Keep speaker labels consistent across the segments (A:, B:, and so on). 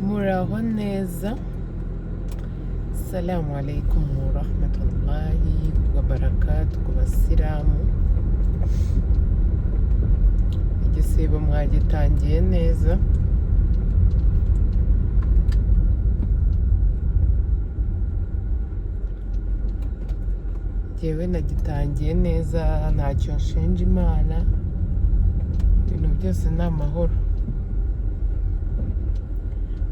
A: muraho neza. Assalamu alaikum wa rahmatullahi wa barakatuh ku basilamu. Igisibo mwagitangiye neza. Jewe nagitangiye neza, ntacyo nshinja Imana, ibintu byose ni amahoro.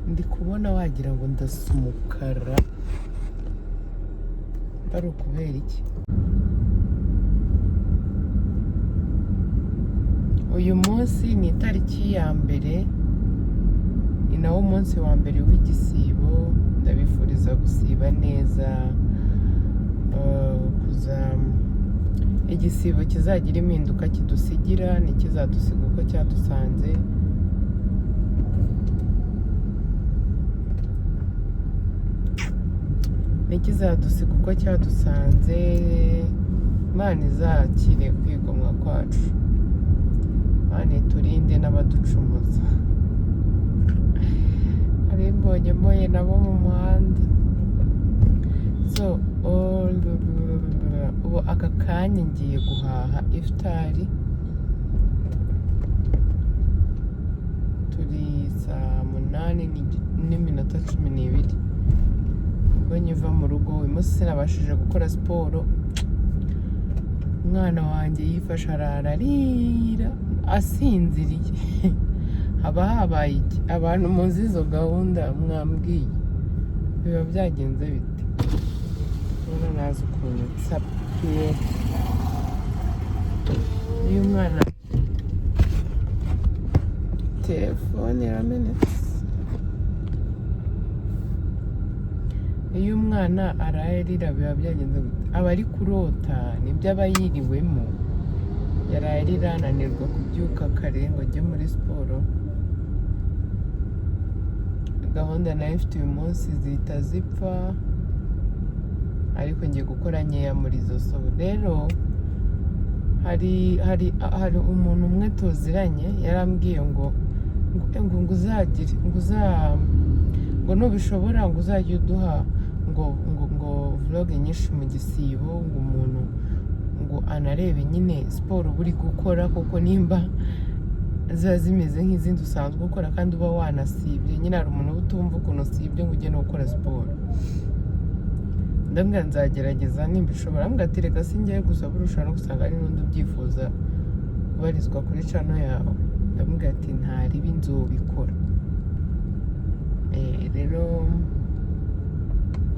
A: Ndi kubona wagira ngo ndasa umukara, ari ukubera iki? Uyu munsi ni itariki ya mbere, ni nawo munsi wa mbere w'igisibo. Ndabifuriza gusiba neza, igisibo kizagira impinduka kidusigira, ntikizadusiga uko cyadusanze. Ntikizadusiga uko cyadusanze. Imana izakire kwigomwa kwacu, Imana iturinde n'abaducumuza. Hari mbonye nabo mu muhanda. So ubu aka kanya ngiye guhaha ifitari. Turi saa 8:12 ubwo nyiva mu rugo. Uyu munsi sinabashije gukora siporo. Umwana wanjye yifashe ararira asinziriye. Haba habaye iki? Abantu muzi izo gahunda mwambwiye biba byagenze bite? None nazi ukuntu nsapiye. Uyu mwana telefone iramenetse. Iyo umwana ararira biba byagenze gute? Aba ari kurota, nibyo aba yiriwemo. Yararira ananirwa kubyuka kare ngo ajye muri siporo. Gahunda nayo ifite uyu munsi zihita zipfa, ariko ngiye gukora nkeya muri zo. So rero hari umuntu umwe tuziranye yarambwiye ngo uzagire ngo nubishobora ngo uzajye uduha ngo vlog nyinshi mu gisibo, ngo umuntu ngo anarebe nyine siporo buri gukora, kuko nimba ziba zimeze nk'izindi usanzwe gukora kandi uba wanasibye. Nyine hari umuntu utumva ukuntu usibye ngo ujye no gukora siporo. Ndabwira nzagerageza nimba ishobora. Ambwira ati reka singiye gusa, burushaho no gusanga hari n'undi ubyifuza kubarizwa kuri channel yawe. Ndamubwira ati nta ribi nzobikora. Rero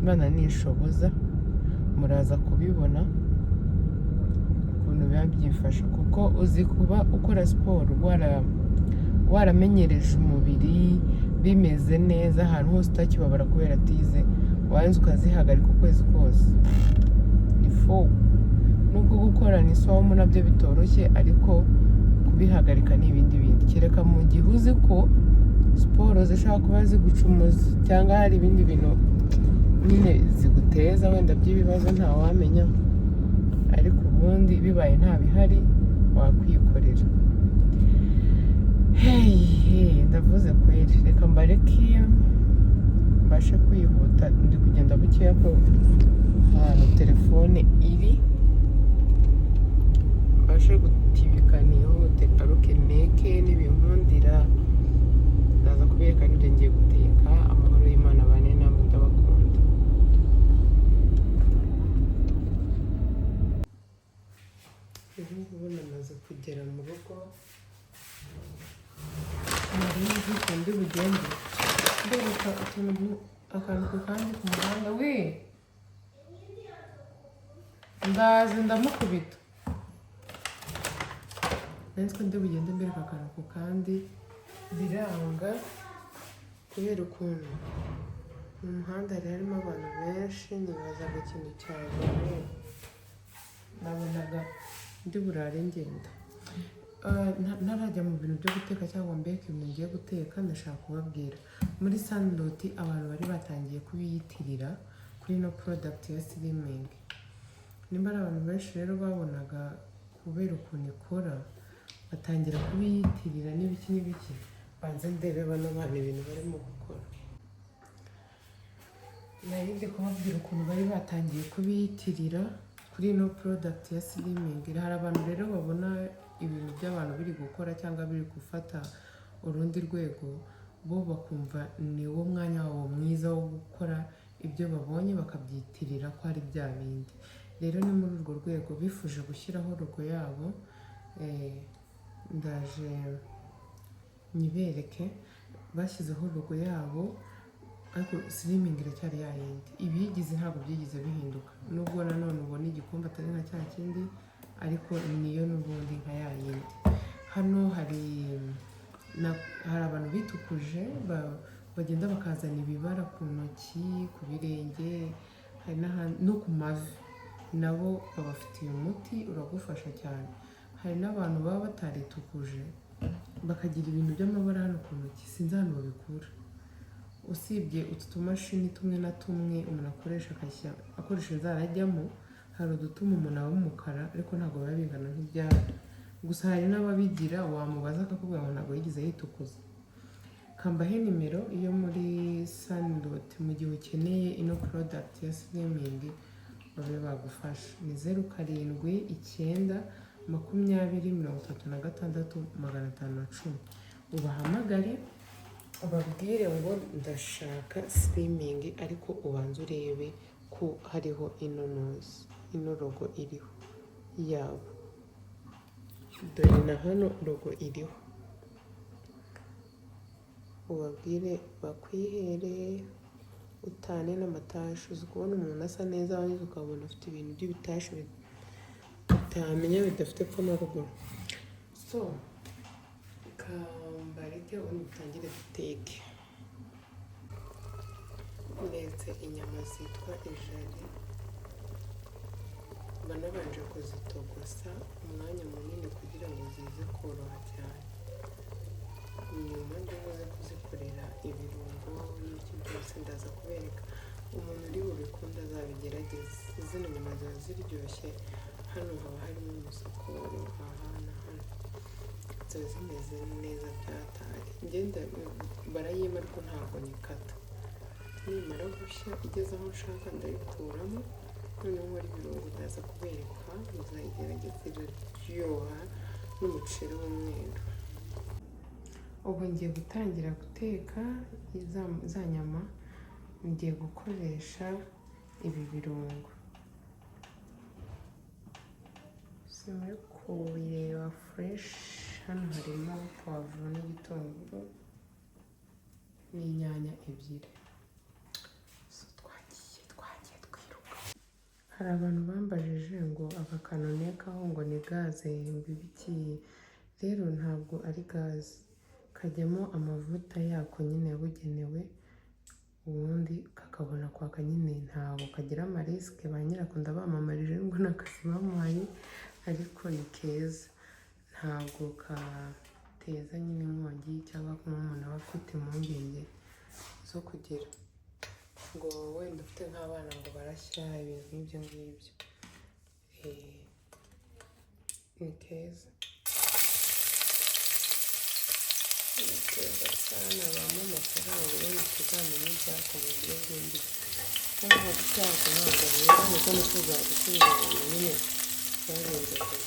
A: Imana nishoboza muraza kubibona ukuntu biba byifasha, kuko uzi kuba ukora siporo waramenyereje umubiri bimeze neza, ahantu hose utakibabara kubera atize, wanze ukazihagarika ukwezi kose. Ifo nubwo gukora ni somo nabyo bitoroshye, ariko kubihagarika ni ibindi bindi. Kereka mu gihe uzi ko siporo zishobora kuba zigucumuza cyangwa hari ibindi bintu nyine ziguteza wenda by'ibibazo ntawamenya, ariko ubundi bibaye nta bihari wakwikorera. Ndavuze kweri, reka mbareke mbashe kwihuta. Ndi kugenda bukeya ko ahantu telefone iri, mbashe gutibika nihute aruke meke n'ibinkundira. Ndaza kubereka n'ibyo ngiye guteka. Amahoro y'Imana bane namwe, ndabakunda. Ubu namaze kugera mu rugo, nari nzi ko ndi bugende mbereka utuntu akantu kandi ku muhanda. Ndazi ndamukubita. Nzi ko ndi bugende mbereka akantu kandi biranga kubera ukuntu mu muhanda hari harimo abantu benshi. Nibazaga ikintu cyabaye, nabonaga ndi burare ngenda. Ntarajya mu bintu byo guteka cyangwa mbeke ibintu ngiye guteka, ndashaka kubabwira muri Sandoti abantu bari batangiye kubiyitirira kuri no product ya slimming. Nimba ari abantu benshi rero babonaga kubera ukuntu ikora, batangira kubiyitirira n'ibiki. Banze ndebe bano bana ibintu barimo gukora. nari ndi kubabwira ukuntu bari batangiye kubiyitirira kuri ino product ya slimming. Hari abantu rero babona ibintu by'abantu biri gukora cyangwa biri gufata urundi rwego, bo bakumva ni wo mwanya wabo mwiza wo gukora ibyo babonye bakabyitirira ko ari bya bindi. Rero ni muri urwo rwego bifuje gushyiraho logo yabo. Ndaje nyibereke, bashyizeho logo yabo ariko slimming iracyari yayindi. Ibiyigize ntabwo byigize bihinduka, nubwo nanone ubona igikombe atari nka cya kindi, ariko niyo n'ubundi nka yayindi. Hano hari abantu bitukuje bagenda bakazana ibibara ku ntoki, ku birenge, hari no ku mavi, nabo babafitiye umuti uragufasha cyane. Hari n'abantu baba bataritukuje bakagira ibintu by'amabara hano ku ntoki, sinzi ahantu babikura. Usibye utu tumashini tumwe na tumwe umuntu akoresha inzara ajyamo, hari udutuma umuntu aba umukara ariko ntabwo biba bingana nk'ibyabo. Gusa hari n'ababigira wamubaza akakubwira ngo ntabwo yigeze yitukuza. Kambahe nimero iyo muri cyne mu gihe ukeneye ino product ya slimming babe bagufasha. Ni 0720203510. Ubahamagare ubabwire ngo ndashaka slimming, ariko ubanza urebe ko hariho ino logo iriho yabo. Dore na hano logo iriho, ubabwire bakwihere utane n'amatashi. Uzi kubona umuntu asa neza wanyuze ukabona afite ibintu by'ibitashi utamenya bidafite epfo na ruguru. So kambareke ubundi dutangire duteke. Ndetse inyama zitwa ijari banabanje kuzitogosa umwanya munini kugira ngo zize koroha cyane. Nyuma ndibuze kuzikorera ibirungo n'iki byose ndaza kubereka. Umuntu uri bubikunda azabigerageze. Zino nyama ziba ziryoshye. Hano haba harimo umusokoro, aha na hano ziba zimeze neza byatari. Ngenda barayima ariko ntabwo nyikata. Nimara gushya igeze aho nshaka ndayikuramo, noneho nkora ibirungo ndaza kubereka. Muzayigerageze, iraryoha n'umuceri w'umweru. Ubu ngiye gutangira guteka za nyama. Ngiye gukoresha ibi birungo. Simwe kubireba fresh. Hano harimo pavuro n'igitunguru n'inyanya ebyiri. Twagiye twiruka. Hari abantu bambajije ngo aka kanonekaho ngo ni gaze mbibikiye. Rero ntabwo ari gaze, kajyamo amavuta yako nyine yabugenewe, ubundi kakabona kwaka nyine. Ntabwo kagira amarisike, ba nyirako ndabamamarije ngo n'akazi bamuhaye, ariko ni keza. Ntabwo kateza nyine inkongi cyangwa kuba umuntu aba afite impungenge zo kugira ngo wenda ufite nk'abana ngo barashya ibintu nk'ibyo ngibyo. Ni keza. Ni keza cyane, abamo amafaranga ubundi tuzamenya ibyako mu buryo bwimbitse. Cyangwa gushaka ntabwo rero niko nifuza gusubiza abantu nyine barenze kure.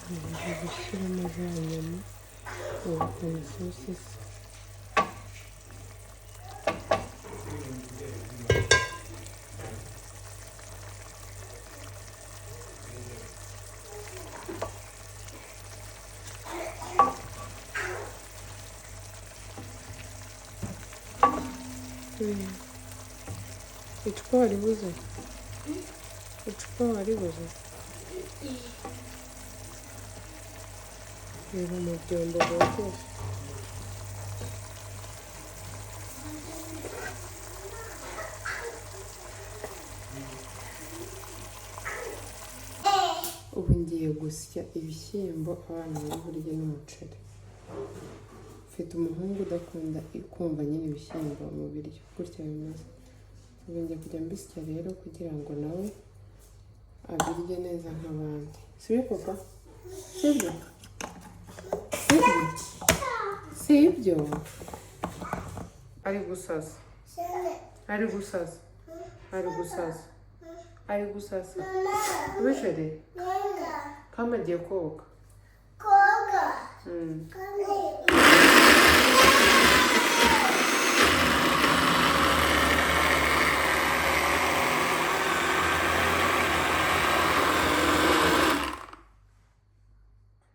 A: Ngiye gushyiramo za nyama ukuntu isosi isa. Icupa waribuze? Icupa waribuze? Reba mu byombo byokeje. Ubu ngiye gusya ibishyimbo abana bari burye n'umuceri. Mfite umuhungu udakunda kumva nyine ibishyimbo mu biryo, gutya bimeze. Ubu ngiye kujya mbisya rero kugira ngo nawe abirye neza nk'abandi. Sibyo papa? Sibyo? Sibyo? ari gusaza ari gusasa ubishore kama agiye koga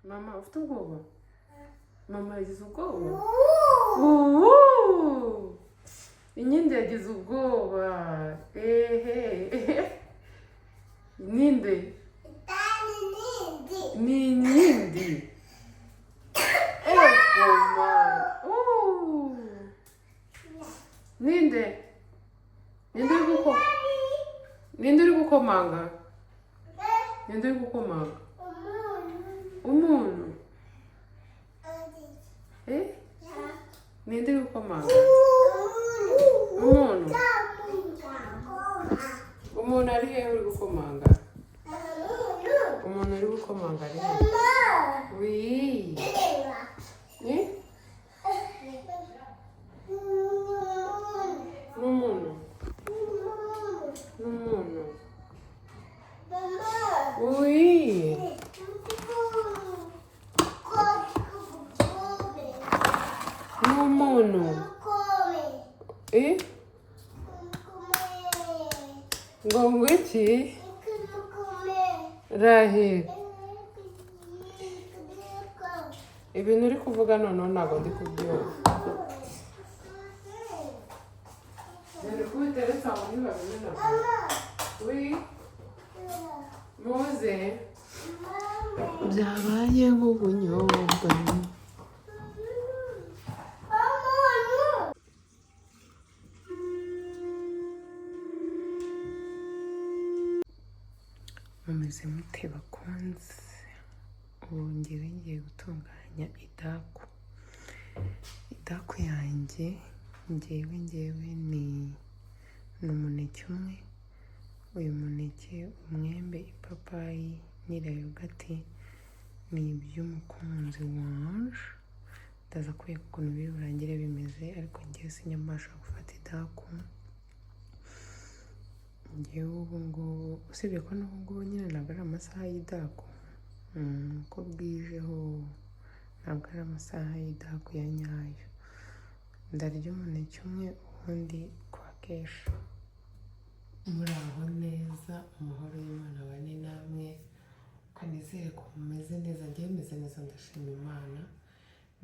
A: mama ufite ubwoba mama yagize ubwoba inyindi yagize ubwoba ninde ni inyindi ninde uri gukomanga umuntu ninde uri gukomanga umuntu ari hehe uri gukomanga umuntu uri gukomanga ari hehe n'umuntu n'umuntu ngo ngwiki rahira ibintu uri kuvuga noneho ntabwo ndi kubyumva dore ko biteretse aho ntibabimena muze byabaye nk'ubunyobwa mumeze mute bakunze ubu ngiye gutunganya idaku yanjye ngewe ni umuneke umwe uyu muneke umwembe ipapayi n'irayogati ni iby'umukunzi wanje ndaza kubika ukuntu biri burangire bimeze ariko ngewe sinyabasha gufata idaku ngewe ubu ngubu usibye ko n'ubu ngubu nyine ntabwo ari amasaha y'idaku uko bwijeho ntabwo ari amasaha y'idaku ya nyayo ndarya umuneke umwe ubundi kwa kesha muraho neza amahoro y'Imana abane namwe kanizere ko mumeze neza ngewe meze neza ndashima Imana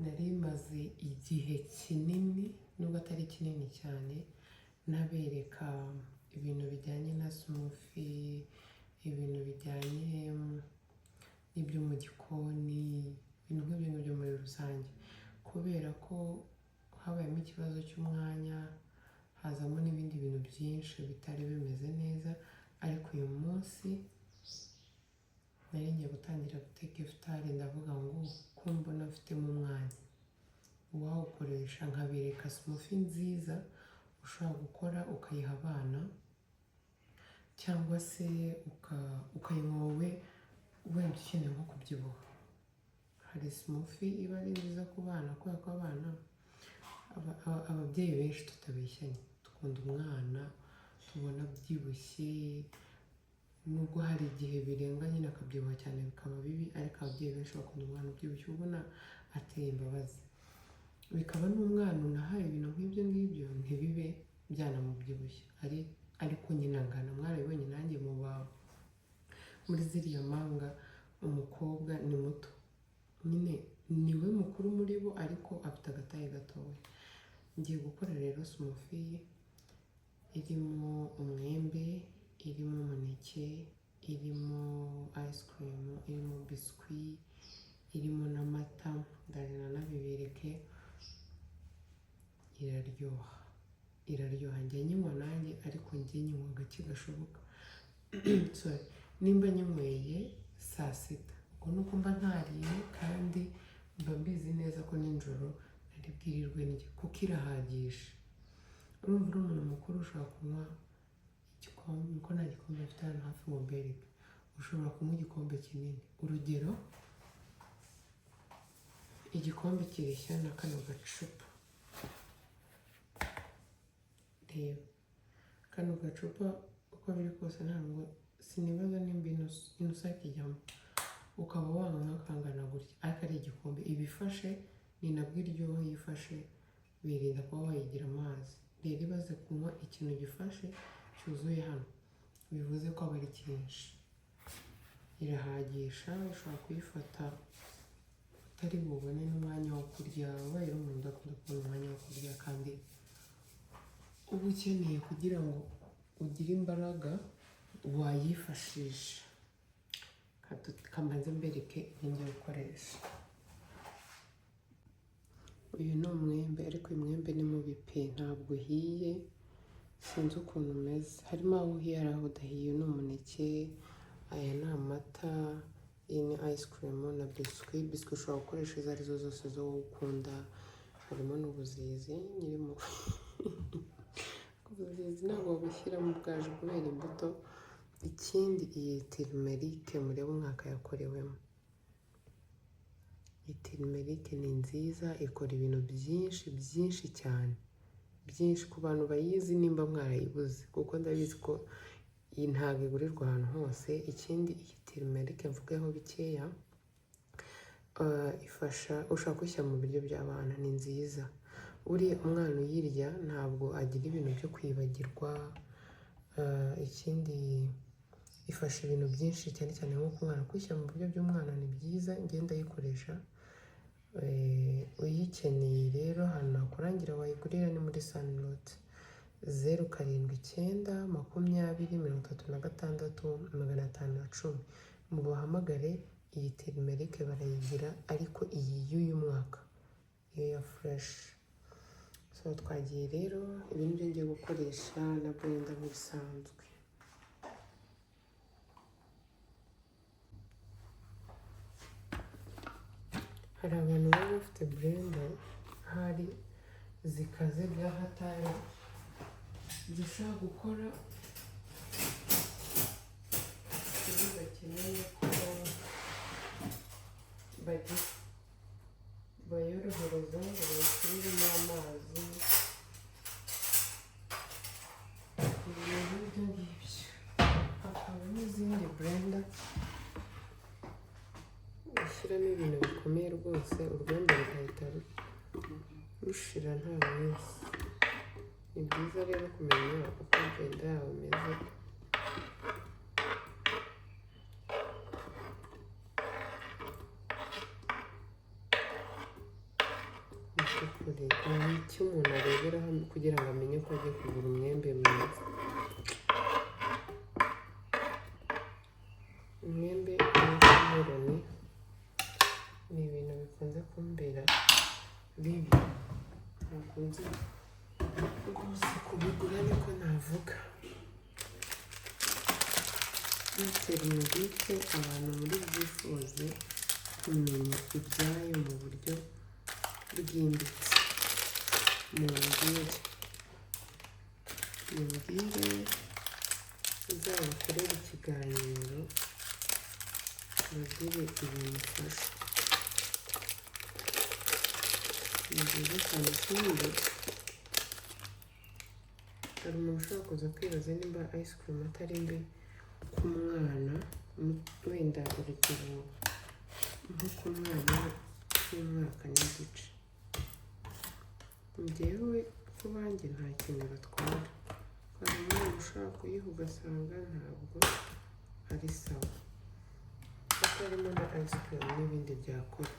A: nari maze igihe kinini nubwo atari kinini cyane nabereka ibintu bijyanye na smoothie ibintu bijyanye n'ibyo mu gikoni ibintu nk'ibintu byo muri rusange kubera ko habayemo ikibazo cy'umwanya hazamo n'ibindi bintu byinshi bitari bimeze neza ariko uyu munsi nari ngiye gutangira guteka iftar ndavuga ngo ko mbona mfitemo umwanya wawukoresha nkabereka smoothie nziza ushobora gukora ukayiha abana cyangwa se ukayinywa wowe wenda ukeneye nko kubyibuha hari smoothie iba ari nziza ku bana kubera ko abana ababyeyi benshi tutabeshyanye dukunda umwana tubona byibushye nubwo hari igihe birenga nyine akabyibuha cyane bikaba bibi ariko ababyeyi benshi bakunda umwana ubyibushye ubona ateye imbabazi bikaba n'umwana unahaye ibintu nk'ibyo ngibyo ntibibe byanamubyibushye ariko nyine angana mwarabibonye nanjye muri ziriya manga umukobwa ni muto nyine niwe mukuru muri bo ariko afite agataye gatoya ngiye gukora rero smoothie irimo umwembe irimo umuneke irimo ice cream irimo biscuit irimo n'amata ndagenda nabibereke iraryoha njye nyinywa nanjye ariko njye nyinywa gake gashoboka sorry nimba nyinyweye saa sita ubwo nuko mba ntariye kandi mba mbizi neza ko nijoro nari bwirirwe ndya kuko irahagije urumva uri umuntu mukuru ushobora kunywa igikombe ko nta gikombe mfite hano hafi ngo mbereke ushobora kunywa igikombe kinini urugero igikombe kireshya na kano gacupa gatebo. Kano gacupa uko biri kose ntabwo sinibaza nimba inusa kijyamo, ukaba wanywa kangana gutya, ariko ari igikombe. Ibifashe ni nabwo iryoha, yifashe birinda kuba wayigira amazi. Rero ibaze kunywa ikintu gifashe cyuzuye hano, bivuze ko aba ari cyinshi. Irahagisha, ushobora kuyifata utari bubone n'umwanya wo kurya, ubaye uri umuntu udakunda kubona umwanya wo kurya kandi uba ukeneye kugira ngo ugire imbaraga, wayifashisha. Kamanze mbereke ibyo gukoresha. Uyu ni umwembe, ariko uyu mwembe ni mubi pe, ntabwo uhiye, sinzi ukuntu umeze. Harimo aho uhiye, hari aho udahiye. Ni umuneke, aya ni amata, iyi ni ice cream na biscuit. Biscuit ushobora gukoresha izo arizo zose zo ukunda. Harimo n'ubuzizi nyirimo ubuzizi ntabwo babushyiramo bwaje kubera imbuto. Ikindi, iyi turmeric murebe umwaka yakorewemo. Iyi turmeric ni nziza, ikora ibintu byinshi cyane, byinshi. Ku bantu bayizi nimba mwarayibuze, kuko ndabizi ko iyi ntabwo igurirwa ahantu hose. Ikindi, iyi turmeric mvugeho bikeya, ifasha, ushaka gushyira mu biryo by'abana, ni nziza. Uriya umwana uyirya ntabwo agira ibintu byo kwibagirwa. Ikindi, ifasha ibintu byinshi, cyane cyane nko ku mwana. Kwishyira mu biryo by'umwana ni byiza, ngenda ayikoresha. Uyikeneye rero hano nakurangira wayigurira ni muri Sunlotte, 07920366510. Mubahamagare. Iyi turmeric barayigira, ariko iyi y'uyu mwaka iyo ya fresh. So twagiye rero, ibi nibyo ngiye gukoresha na blender nk'ibisanzwe. Hari abantu baba bafite blender hari zikaze bya hatari, zishobora gukora ibyo bakeneye ko bayorohereza, ngo bayishyiremo amazi, ibintu ibyo ngibyo. Hakaba n'izindi blender ushyiramo ibintu bikomeye rwose, urwembe rugahita rushira nta minsi. Ni byiza rero kumenya uko blender yawe imeze. Ni icyo umuntu areberaho kugira ngo amenye ko agiye kugura umwembe mwiza. Umwembe n'wotameroni ni ibintu bikunze kumbera bibi, ntakunze rwose kubigura, niko navuga. Turmeric abantu muri byifuze kumenya ibyayo mu buryo bwimbitse, mumbwire uzabakorera ikiganiro, bagire ibintu ifasha. Ni byiza cyane. Ikindi, hari umuntu ushobora kuza kwibaza nimba ice cream atari mbi ku mwana, wenda urugero nko ku mwana w'umwaka n'igice. Njyewe ku banjye nta kintu batwara. Hari umwana ushobora kuyiha ugasanga ntabwo ari sawa, kuko harimo na ice cream n'ibindi byakora.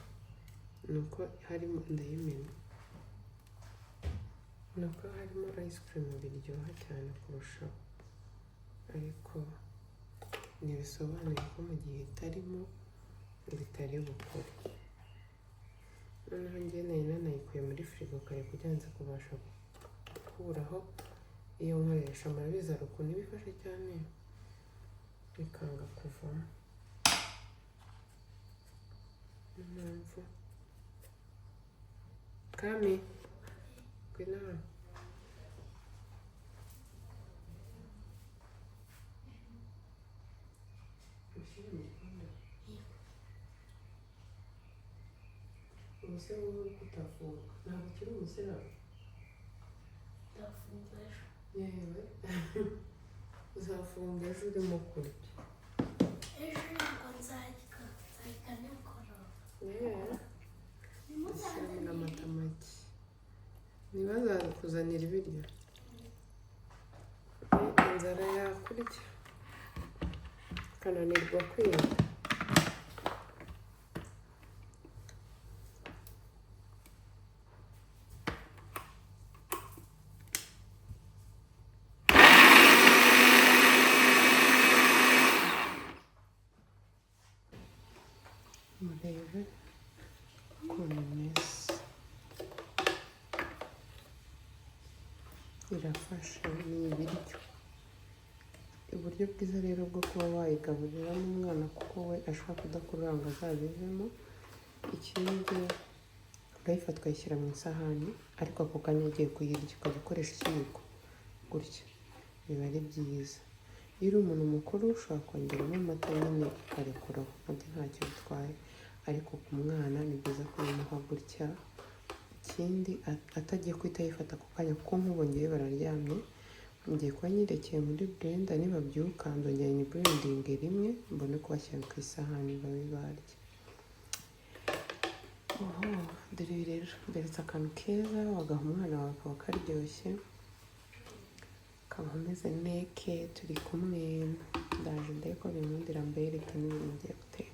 A: Nuko harimo ndayimena, nuko harimo ice cream biryoha cyane kurushaho, ariko ntibisobanuye ko mu gihe itarimo bitari bukore. Noneho njye nari nanayikuye muri firigo kare kugira ngo kubasha gukuraho iyo nkoresha. Murabizi hari ukuntu iba ifashe cyane bikanga kuvamo. Niyo mpamvu Kami ngwino hano. Umusore wowe uri kutafunga, ntabwo ukiri umusore?
B: Ndafunga ejo.
A: yewe uzafunga ejo urimo kurya.
B: Ejo ntabwo nzarya nimugoroba.
A: Ishyiramo n'amata make. Ntibazakuzanira ibiryo. Inzara yakurya ukananirwa kwiga. Murebe ukuntu imeze. Irafasha, ni ibiryo. Uburyo bwiza rero bwo kuba wayigaburira n'umwana kuko we ashobora kudakurura ngo azabivemo. Ikindi urayifata ukayishyira mu isahani ariko ako kanya ugiye kuyirya ukajya ukoresha ikiyiko gutya, biba ari byiza. Iyo uri umuntu mukuru ushobora kongeramo amata nyine ukarekuraho, nabyo ntacyo bitwaye, ariko ku mwana ni byiza kuyimuha gutya. Ikindi atagiye kwita yifata ako kanya kuko nk'ubongeye bararyamye, ngiye kuba nyirekeye muri blender, nibabyuka ndongera nyiburendinge rimwe mbone kubashyira ku isahani babe barya. Dore rero mberetse akantu keza wagaha umwana wawe kaba karyoshye, kaba ameze neke, turi kumwe. Ndaje ndebe ko bimundira mbereke n'ibintu ngiye guteka.